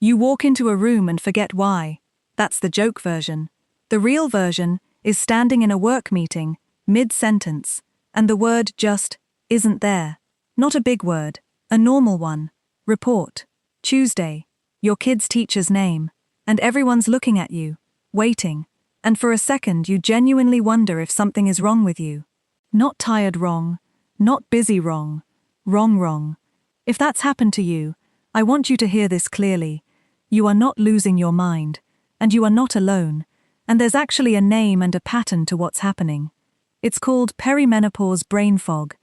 You walk into a room and forget why. That's the joke version. The real version is standing in a work meeting, mid-sentence, and the word just isn't there. Not a big word, a normal one. Report. Tuesday. Your kid's teacher's name. And everyone's looking at you, waiting. And for a second you genuinely wonder if something is wrong with you. Not tired wrong. Not busy wrong. Wrong. If that's happened to you, I want you to hear this clearly. You are not losing your mind. And you are not alone. And there's actually a name and a pattern to what's happening. It's called perimenopause brain fog.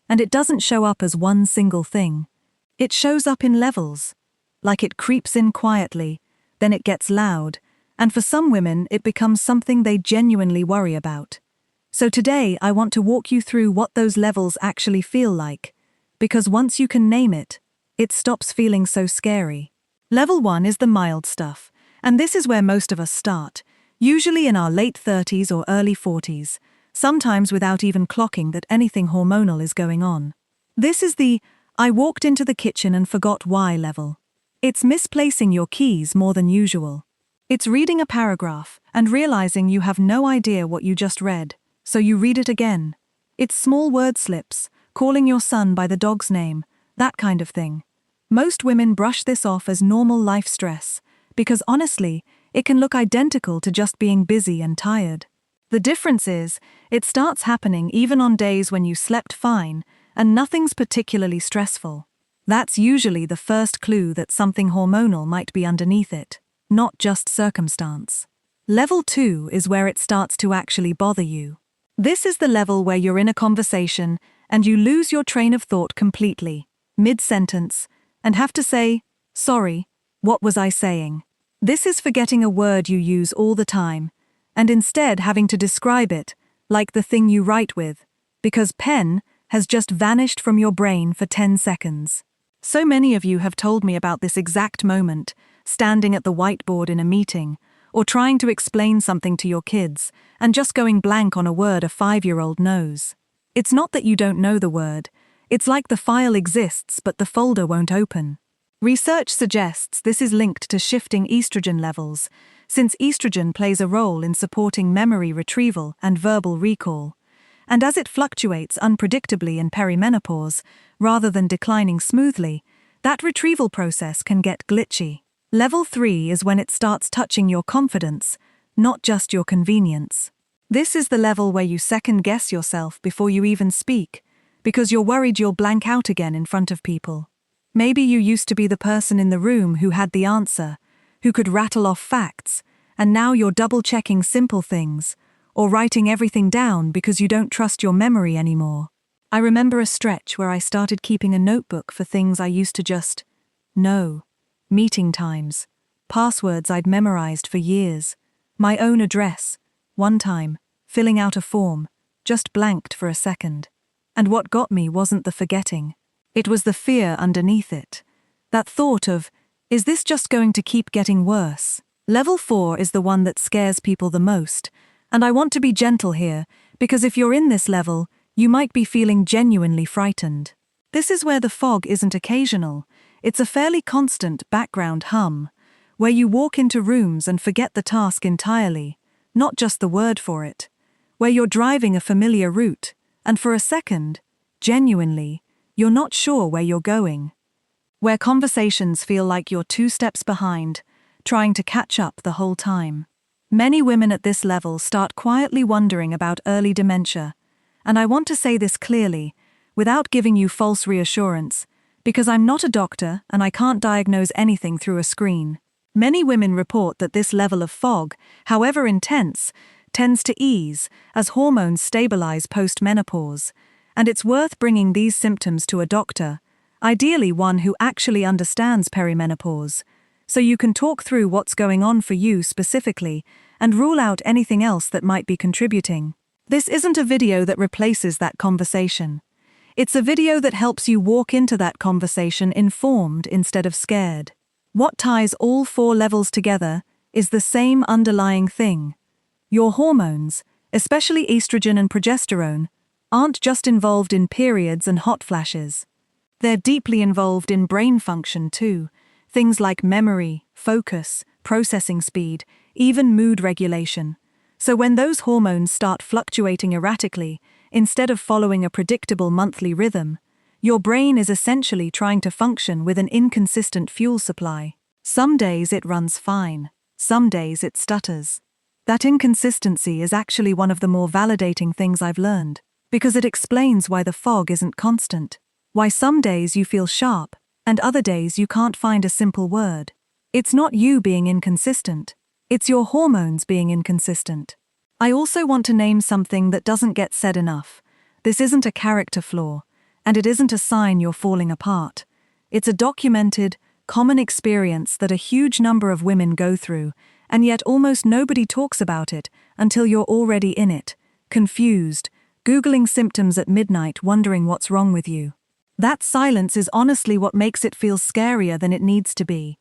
And it doesn't show up as one single thing. It shows up in levels. Like it creeps in quietly, then it gets loud, and for some women it becomes something they genuinely worry about. So today I want to walk you through what those levels actually feel like, because once you can name it, it stops feeling so scary. Level 1 is the mild stuff, and this is where most of us start, usually in our late 30s or early 40s, sometimes without even clocking that anything hormonal is going on. This is the I walked into the kitchen and forgot why level. It's misplacing your keys more than usual. It's reading a paragraph and realizing you have no idea what you just read, so you read it again. It's small word slips, calling your son by the dog's name, that kind of thing. Most women brush this off as normal life stress, because honestly, it can look identical to just being busy and tired. The difference is, it starts happening even on days when you slept fine and nothing's particularly stressful. That's usually the first clue that something hormonal might be underneath it, not just circumstance. Level 2 is where it starts to actually bother you. This is the level where you're in a conversation and you lose your train of thought completely, mid-sentence, and have to say, sorry, what was I saying? This is forgetting a word you use all the time, and instead having to describe it, like the thing you write with, because pen has just vanished from your brain for 10 seconds. So many of you have told me about this exact moment, standing at the whiteboard in a meeting, or trying to explain something to your kids, and just going blank on a word a 5-year-old knows. It's not that you don't know the word, it's like the file exists but the folder won't open. Research suggests this is linked to shifting estrogen levels, since estrogen plays a role in supporting memory retrieval and verbal recall. And as it fluctuates unpredictably in perimenopause, rather than declining smoothly, that retrieval process can get glitchy. Level 3 is when it starts touching your confidence, not just your convenience. This is the level where you second-guess yourself before you even speak, because you're worried you'll blank out again in front of people. Maybe you used to be the person in the room who had the answer, who could rattle off facts, and now you're double-checking simple things, or writing everything down because you don't trust your memory anymore. I remember a stretch where I started keeping a notebook for things I used to just know. Meeting times, passwords I'd memorized for years, my own address, one time, filling out a form, just blanked for a second. And what got me wasn't the forgetting. It was the fear underneath it. That thought of, is this just going to keep getting worse? Level 4 is the one that scares people the most, and I want to be gentle here, because if you're in this level, you might be feeling genuinely frightened. This is where the fog isn't occasional, it's a fairly constant background hum, where you walk into rooms and forget the task entirely, not just the word for it, where you're driving a familiar route, and for a second, genuinely, you're not sure where you're going. Where conversations feel like you're 2 steps behind, trying to catch up the whole time. Many women at this level start quietly wondering about early dementia, and I want to say this clearly, without giving you false reassurance, because I'm not a doctor and I can't diagnose anything through a screen. Many women report that this level of fog, however intense, tends to ease as hormones stabilize post-menopause, and it's worth bringing these symptoms to a doctor, ideally one who actually understands perimenopause, so you can talk through what's going on for you specifically and rule out anything else that might be contributing. This isn't a video that replaces that conversation. It's a video that helps you walk into that conversation informed instead of scared. What ties all 4 levels together is the same underlying thing. Your hormones, especially estrogen and progesterone, aren't just involved in periods and hot flashes. They're deeply involved in brain function too, things like memory, focus, processing speed, even mood regulation. So when those hormones start fluctuating erratically, instead of following a predictable monthly rhythm, your brain is essentially trying to function with an inconsistent fuel supply. Some days it runs fine, some days it stutters. That inconsistency is actually one of the more validating things I've learned, because it explains why the fog isn't constant, why some days you feel sharp, and other days you can't find a simple word. It's not you being inconsistent, it's your hormones being inconsistent. I also want to name something that doesn't get said enough. This isn't a character flaw, and it isn't a sign you're falling apart. It's a documented, common experience that a huge number of women go through, and yet almost nobody talks about it until you're already in it, confused, Googling symptoms at midnight wondering what's wrong with you. That silence is honestly what makes it feel scarier than it needs to be.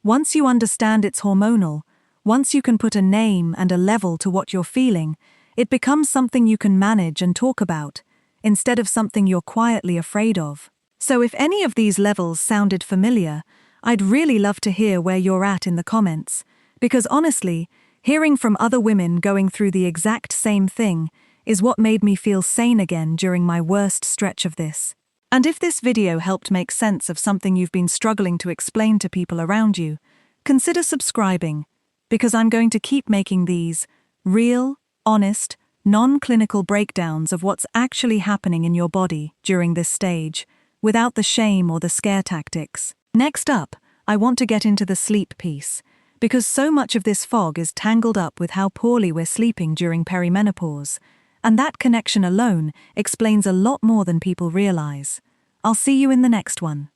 Once you understand it's hormonal, once you can put a name and a level to what you're feeling, it becomes something you can manage and talk about, instead of something you're quietly afraid of. So if any of these levels sounded familiar, I'd really love to hear where you're at in the comments, because honestly, hearing from other women going through the exact same thing is what made me feel sane again during my worst stretch of this. And if this video helped make sense of something you've been struggling to explain to people around you, consider subscribing, because I'm going to keep making these real, honest, non-clinical breakdowns of what's actually happening in your body during this stage, without the shame or the scare tactics. Next up, I want to get into the sleep piece, because so much of this fog is tangled up with how poorly we're sleeping during perimenopause, and that connection alone explains a lot more than people realize. I'll see you in the next one.